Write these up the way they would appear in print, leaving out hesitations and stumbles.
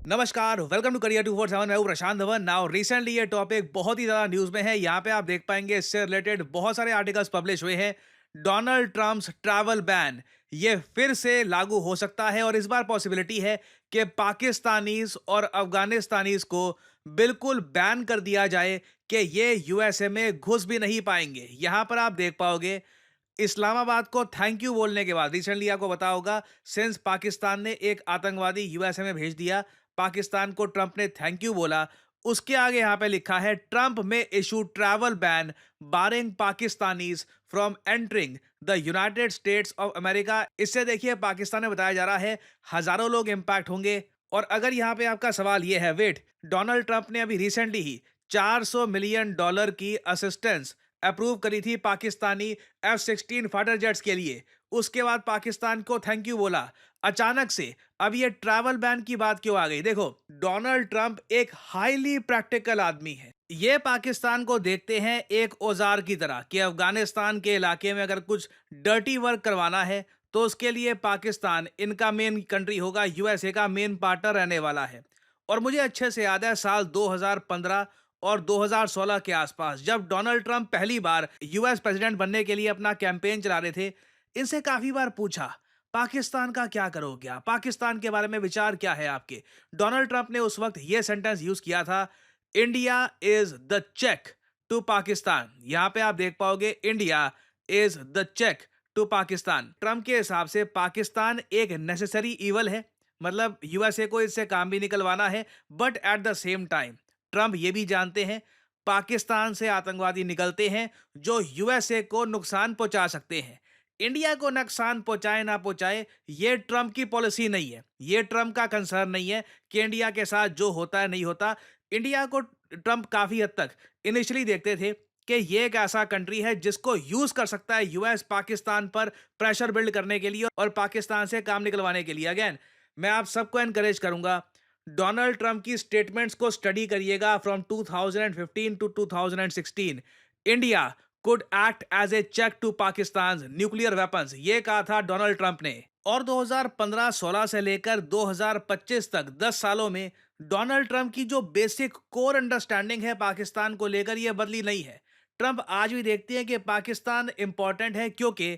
नमस्कार, welcome to career 247। मैं हूं प्रशांत धवन। नाउ रिसेंटली ये टॉपिक बहुत ही ज़्यादा न्यूज़ में है। यहाँ पे आप देख पाएंगे इससे रिलेटेड बहुत सारे आर्टिकल्स पब्लिश हुए हैं। डोनाल्ड ट्रम्प्स ट्रैवल बैन ये फिर से लागू हो सकता है और इस बार पॉसिबिलिटी है कि पाकिस्तानीज और अफगानिस्तानीज को बिल्कुल बैन कर दिया जाए कि ये यूएसए में घुस भी नहीं पाएंगे। यहाँ पर आप देख पाओगे इस्लामाबाद को थैंक यू बोलने के बाद रिसेंटली आपको पता होगा, सिंस पाकिस्तान ने एक आतंकवादी यूएसए में भेज दिया, पाकिस्तान को ट्रंप ने थैंक यू बोला। उसके आगे यहां पे लिखा है ट्रंप में issue travel ban barring Pakistanis from entering the United States of America. इससे देखिए पाकिस्तान में बताया जा रहा है हजारों लोग इंपैक्ट होंगे। और अगर यहां पे आपका सवाल यह है, वेट, डोनाल्ड ट्रंप ने अभी रिसेंटली ही $400 मिलियन की असिस्टेंस अप्रूव करी थी पाकिस्तानी F-16 फाइटर जेट्स के लिए। उसके बाद पाकिस्तान को थैंक यू बोला। अचानक से अब ये ट्रैवल बैन की बात क्यों आ गई? देखो, डोनाल्ड ट्रंप एक हाईली प्रैक्टिकल आदमी है। ये पाकिस्तान को देखते हैं एक औजार की तरह कि अफगानिस्तान के इलाके में अगर कुछ डर्टी वर्क करवाना है तो उसके लिए पाकिस्तान इनका मेन कंट्री होगा, यूएसए का मेन पार्टनर रहने वाला है। और मुझे अच्छे से याद है साल 2015 और 2016 के आसपास जब डोनाल्ड ट्रंप पहली बार यूएस प्रेसिडेंट बनने के लिए अपना कैंपेन चला रहे थे, इनसे काफी बार पूछा पाकिस्तान का क्या करोगे आप, पाकिस्तान के बारे में विचार क्या है आपके। डोनाल्ड ट्रंप ने उस वक्त यह सेंटेंस यूज किया था, India is the check to Pakistan. यहां पे आप देख पाओगे India is the check to Pakistan. Trump के हिसाब से पाकिस्तान एक नेसेसरी इवल है, मतलब यूएसए को इससे काम भी निकलवाना है, but at the same time Trump ये भी जानते हैं पाकिस्तान से आतंकवादी निकलते हैं जो यूएसए को नुकसान पहुंचा सकते हैं। इंडिया को नुकसान पहुंचाए ना पहुंचाए ये ट्रंप की पॉलिसी नहीं है, ये ट्रंप का कंसर्न नहीं है कि इंडिया के साथ जो होता है नहीं होता। इंडिया को ट्रंप काफी हद तक इनिशियली देखते थे कि ये एक ऐसा कंट्री है जिसको यूज कर सकता है यूएस पाकिस्तान पर प्रेशर बिल्ड करने के लिए और पाकिस्तान से काम निकलवाने के लिए। अगेन मैं आप सबको एनकरेज करूंगा, डोनाल्ड ट्रंप की स्टेटमेंट्स को स्टडी करिएगा from 2015 to 2016। India could act as a check to Pakistan nuclear weapons, ये कहा था डोनाल्ड ट्रंप ने। और 2015-16 से लेकर 2025 तक 10 सालों में डोनाल्ड ट्रंप की जो बेसिक कोर अंडरस्टैंडिंग है पाकिस्तान को लेकर ये बदली नहीं है। ट्रंप आज भी देखते हैं कि पाकिस्तान इंपॉर्टेंट है क्योंकि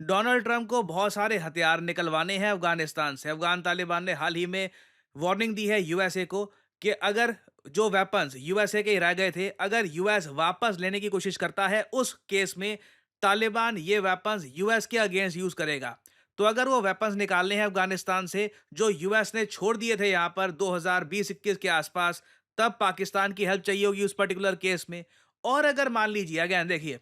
डोनाल्ड ट्रंप को बहुत सारे हथियार निकलवाने हैं अफगानिस्तान से। अफगान तालिबान ने हाल ही में वार्निंग दी है यूएसए को कि अगर जो वेपन्स यूएसए के रह गए थे, अगर यूएस वापस लेने की कोशिश करता है उस केस में तालिबान ये वेपन्स यूएस के अगेंस्ट यूज करेगा। तो अगर वो वेपन्स निकालने हैं अफगानिस्तान से जो यूएस ने छोड़ दिए थे यहाँ पर 2020-21 के आसपास, तब पाकिस्तान की हेल्प चाहिए होगी उस पर्टिकुलर केस में। और अगर मान लीजिए, अगेन देखिए,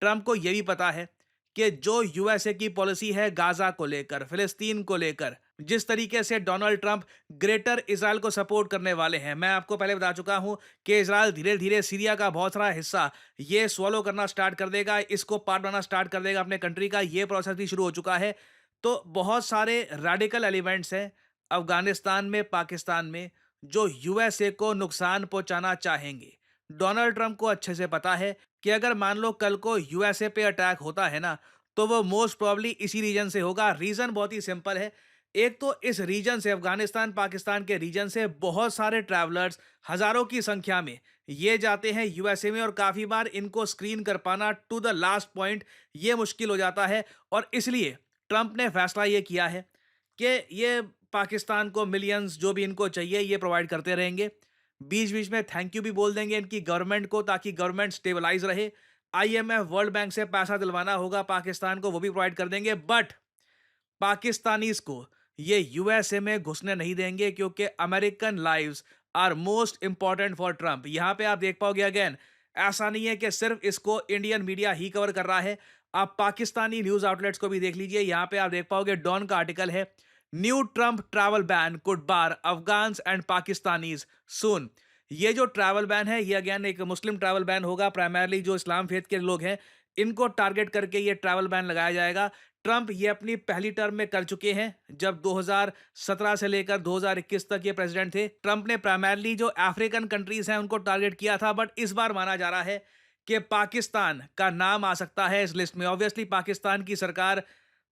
ट्रंप को यह भी पता है कि जो यूएसए की पॉलिसी है गाजा को लेकर, फिलिस्तीन को लेकर, जिस तरीके से डोनाल्ड ट्रंप ग्रेटर इजराइल को सपोर्ट करने वाले हैं, मैं आपको पहले बता चुका हूं कि इजराइल धीरे धीरे सीरिया का बहुत सारा हिस्सा ये स्वॉलो करना स्टार्ट कर देगा, इसको पार्ट बनाना स्टार्ट कर देगा अपने कंट्री का। ये प्रोसेस भी शुरू हो चुका है। तो बहुत सारे रेडिकल एलिमेंट्स हैं अफगानिस्तान में, पाकिस्तान में, जो यूएसए को नुकसान पहुंचाना चाहेंगे। डोनाल्ड ट्रंप को अच्छे से पता है कि अगर मान लो कल को यूएसए पे अटैक होता है ना, तो वो मोस्ट प्रॉब्ली इसी रीजन से होगा। रीजन बहुत ही सिंपल है। एक तो इस रीजन से, अफगानिस्तान पाकिस्तान के रीजन से बहुत सारे ट्रैवलर्स हजारों की संख्या में ये जाते हैं यूएसए में और काफी बार इनको स्क्रीन कर पाना टू द लास्ट पॉइंट ये मुश्किल हो जाता है। और इसलिए ट्रंप ने फैसला ये किया है कि ये पाकिस्तान को मिलियंस जो भी इनको चाहिए ये प्रोवाइड करते रहेंगे। बीच बीच में थैंक यू भी बोल देंगे इनकी गवर्नमेंट को ताकि गवर्नमेंट स्टेबलाइज रहे। आईएमएफ वर्ल्ड बैंक से पैसा दिलवाना होगा पाकिस्तान को, वो भी प्रोवाइड कर देंगे। बट पाकिस्तानीज को ये यूएसए में घुसने नहीं देंगे क्योंकि American lives are most important for Trump. यहां पे आप देख पाओगे, अगेन ऐसा नहीं है कि सिर्फ इसको इंडियन मीडिया ही कवर कर रहा है, आप पाकिस्तानी न्यूज आउटलेट्स को भी देख लीजिए। यहां पे आप देख पाओगे डॉन का आर्टिकल है, new Trump travel ban could bar Afghans and Pakistanis soon. ये जो ट्रैवल बैन है ये अगेन एक मुस्लिम ट्रैवल बैन होगा, प्राइमरली जो इस्लाम फेथ के लोग हैं इनको टारगेट करके ये ट्रैवल बैन लगाया जाएगा। ट्रंप ये अपनी पहली टर्म में कर चुके हैं, जब 2017 से लेकर 2021 तक ये प्रेसिडेंट थे। ट्रंप ने प्राइमरली जो अफ्रीकन कंट्रीज हैं उनको टारगेट किया था, बट इस बार माना जा रहा है कि पाकिस्तान का नाम आ सकता है इस लिस्ट में। ऑब्वियसली पाकिस्तान की सरकार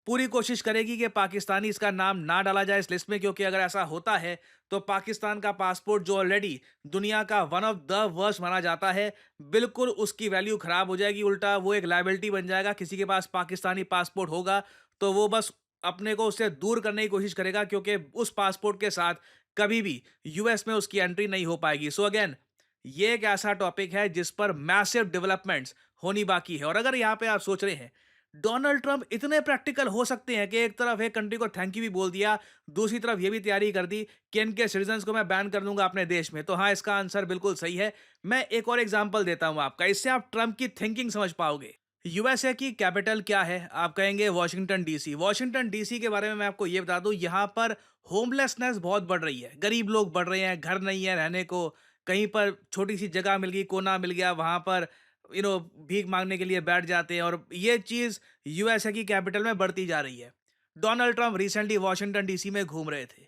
पूरी कोशिश करेगी कि पाकिस्तानी इसका नाम ना डाला जाए इस लिस्ट में, क्योंकि अगर ऐसा होता है तो पाकिस्तान का पासपोर्ट जो ऑलरेडी दुनिया का वन ऑफ द वर्स्ट माना जाता है, बिल्कुल उसकी वैल्यू खराब हो जाएगी। उल्टा वो एक लायबिलिटी बन जाएगा। किसी के पास पाकिस्तानी पासपोर्ट होगा तो वो बस अपने को उससे दूर करने की कोशिश करेगा, क्योंकि उस पासपोर्ट के साथ कभी भी यूएस में उसकी एंट्री नहीं हो पाएगी। सो अगेन, ये एक ऐसा टॉपिक है जिस पर मैसिव डेवलपमेंट्स होनी बाकी है। और अगर यहाँ पे आप सोच रहे हैं डोनाल्ड ट्रंप इतने प्रैक्टिकल हो सकते हैं कि एक तरफ एक कंट्री को थैंक यू भी बोल दिया, दूसरी तरफ ये भी तैयारी कर दी कि इनके सिटीजन्स को मैं बैन कर दूंगा अपने देश में, तो हाँ, इसका आंसर बिल्कुल सही है। मैं एक और एग्जांपल देता हूं आपका, इससे आप ट्रंप की थिंकिंग समझ पाओगे। यूएसए की कैपिटल क्या है? आप कहेंगे वॉशिंगटन डीसी। वॉशिंगटन डीसी के बारे में मैं आपको ये बता दूं, यहाँ पर होमलेसनेस बहुत बढ़ रही है। गरीब लोग बढ़ रहे हैं, घर नहीं है रहने को, कहीं पर छोटी सी जगह मिल गई, कोना मिल गया, वहां पर भीख मांगने के लिए बैठ जाते हैं। और ये चीज यूएसए की कैपिटल में बढ़ती जा रही है। Donald Trump recently Washington DC में घूम रहे थे।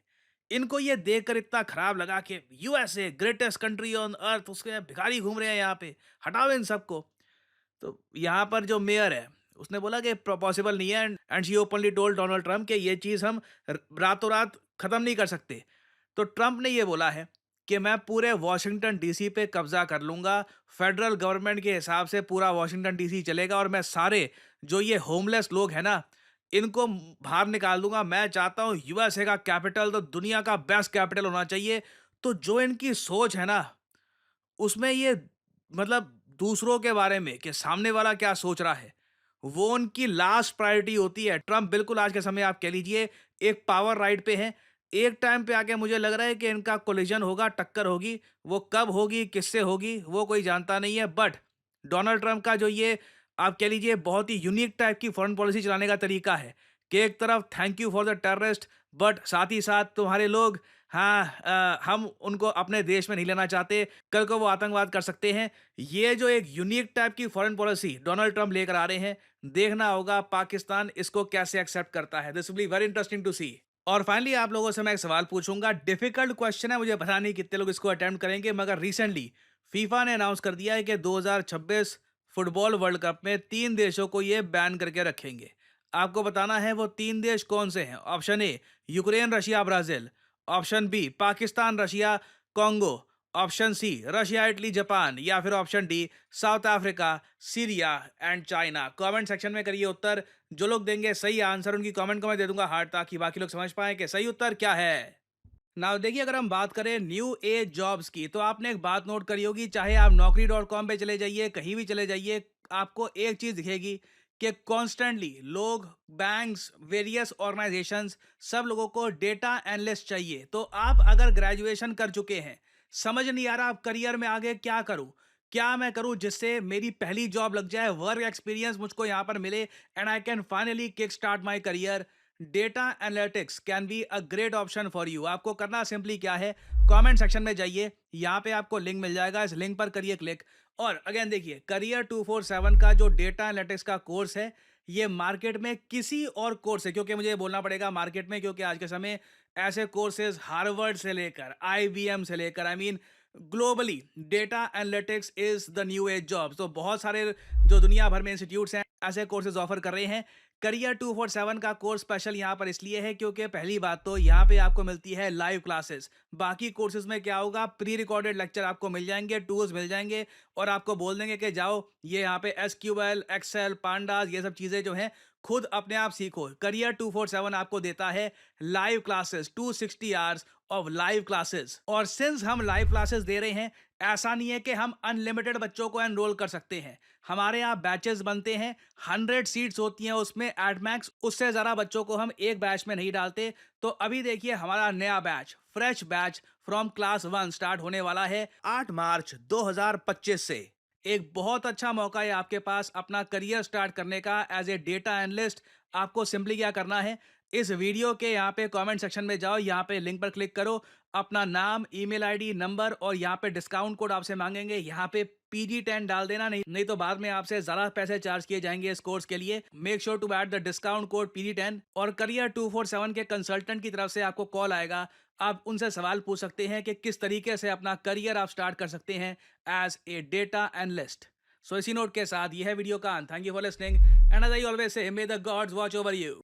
इनको ये देखकर इतना खराब लगा कि USA greatest country on earth, उसके भिखारी घूम रहे हैं यहाँ पे, हटाओ इन सबको। तो यहाँ पर जो मेयर है उसने बोला कि पॉसिबल नहीं है, and she openly told Donald Trump कि ये चीज़ हम रातों रात ख़त्म नहीं कर सकते। तो ट्रंप ने ये बोला है कि मैं पूरे वॉशिंगटन डीसी पे कब्जा कर लूँगा, फेडरल गवर्नमेंट के हिसाब से पूरा वॉशिंगटन डीसी चलेगा, और मैं सारे जो ये होमलेस लोग हैं ना, इनको बाहर निकाल दूंगा। मैं चाहता हूँ यूएसए का कैपिटल तो दुनिया का बेस्ट कैपिटल होना चाहिए। तो जो इनकी सोच है ना, उसमें ये मतलब दूसरों के बारे में कि सामने वाला क्या सोच रहा है, वो उनकी लास्ट प्रायोरिटी होती है। ट्रंप बिल्कुल आज के समय आप कह लीजिए एक पावर राइड पे हैं। एक टाइम पे आके मुझे लग रहा है कि इनका कोलिजन होगा, टक्कर होगी। वो कब होगी, किससे होगी, वो कोई जानता नहीं है। बट डोनाल्ड ट्रंप का जो ये आप कह लीजिए बहुत ही यूनिक टाइप की फॉरेन पॉलिसी चलाने का तरीका है कि एक तरफ thank you for the terrorist, but साथ ही साथ तुम्हारे लोग, हाँ, हम उनको अपने देश में नहीं लेना चाहते, कल को वो आतंकवाद कर सकते हैं। ये जो एक यूनिक टाइप की फॉरेन पॉलिसी डोनाल्ड ट्रंप लेकर आ रहे हैं, देखना होगा पाकिस्तान इसको कैसे एक्सेप्ट करता है। This will be very interesting to see. और फाइनली आप लोगों से मैं एक सवाल पूछूंगा, डिफिकल्ट क्वेश्चन है, मुझे पता नहीं कितने लोग इसको अटेम्प्ट करेंगे, मगर रिसेंटली फीफा ने अनाउंस कर दिया है कि 2026 फुटबॉल वर्ल्ड कप में 3 देशों को ये बैन करके रखेंगे। आपको बताना है वो 3 देश कौन से हैं। Option A Ukraine, Russia, Brazil. Option B Pakistan, Russia, Congo. Option C Russia, Italy, Japan. या फिर option D South Africa, Syria and China. Comment section में करिए उत्तर। जो लोग देंगे सही आंसर उनकी कमेंट को मैं दे दूंगा हार्ट, ताकि बाकी लोग समझ पाए कि सही उत्तर क्या है। नाउ देखिए, अगर हम बात करें न्यू एज जॉब्स की, तो आपने एक बात नोट करी होगी, चाहे आप naukri.com पे चले जाइए, कहीं भी चले जाइए, आपको एक चीज दिखेगी कि कॉन्स्टेंटली लोग, बैंक्स, वेरियस ऑर्गेनाइजेशंस, सब लोगों को डेटा एनालिस्ट चाहिए। तो आप अगर ग्रेजुएशन कर चुके हैं, समझ नहीं आ रहा आप करियर में आगे क्या करूं, क्या मैं करूं जिससे मेरी पहली जॉब लग जाए, वर्क एक्सपीरियंस मुझको यहां पर मिले, and I can finally kick start my career, data analytics can be a great option for you. आपको करना सिंपली क्या है, कमेंट सेक्शन में जाइए, यहाँ पे आपको लिंक मिल जाएगा, इस लिंक पर करिए क्लिक। और अगेन देखिए, करियर 247 का जो डेटा एनालिटिक्स का कोर्स है, ये मार्केट में किसी और कोर्स है, क्योंकि मुझे ये बोलना पड़ेगा मार्केट में, क्योंकि आज के समय ऐसे कोर्सेज हार्वर्ड से लेकर आईबीएम से लेकर, I mean globally data analytics is the new age job. तो बहुत सारे जो दुनिया भर में इंस्टीट्यूट्स हैं ऐसे कोर्सेज ऑफर कर रहे हैं। करियर 247 का कोर्स स्पेशल यहाँ पर इसलिए है क्योंकि पहली बात तो यहाँ पे आपको मिलती है लाइव क्लासेस। बाकी कोर्सेज में क्या होगा, प्री रिकॉर्डेड लेक्चर आपको मिल जाएंगे, टूल्स मिल जाएंगे, और आपको बोल देंगे कि जाओ ये यहाँ पे एसक्यूएल, एक्सेल, पांडास, ये सब चीज़ें जो हैं खुद अपने आप सीखो। करियर 247 आपको देता है live classes, 260 hours of live classes. और सिंस हम लाइव क्लासेस दे रहे हैं, ऐसा नहीं है कि हम अनलिमिटेड बच्चों को एनरोल कर सकते हैं। हमारे यहाँ बैचेस बनते हैं, 100 सीट्स होती हैं उसमें एट मैक्स, उससे ज़्यादा बच्चों को हम एक बैच में नहीं डालते। तो अभी देखिए हमारा नया batch, fresh batch from class 1 start होने वाला है 8 मार्च 2025 से। एक बहुत अच्छा मौका है आपके पास अपना करियर स्टार्ट करने का एज ए डेटा एनालिस्ट। आपको सिंपली क्या करना है, इस वीडियो के यहाँ पे कमेंट सेक्शन में जाओ, यहाँ पे लिंक पर क्लिक करो, अपना नाम, ईमेल आईडी, नंबर, और यहाँ पे डिस्काउंट कोड आपसे मांगेंगे, यहाँ पे PG10 डाल देना, नहीं तो बाद में आपसे ज़्यादा पैसे चार्ज किए जाएंगे इस कोर्स के लिए। Make sure to add the discount code PG10। और करियर 247 के कंसल्टेंट की तरफ से आपको कॉल आएगा, आप उनसे सवाल पूछ सकते हैं कि किस तरीके से अपना करियर आप स्टार्ट कर सकते हैं as a data analyst. So इसी नोट के साथ यह है वीडियो का अंत। Thank you for listening, and as I always say, may the gods watch over you.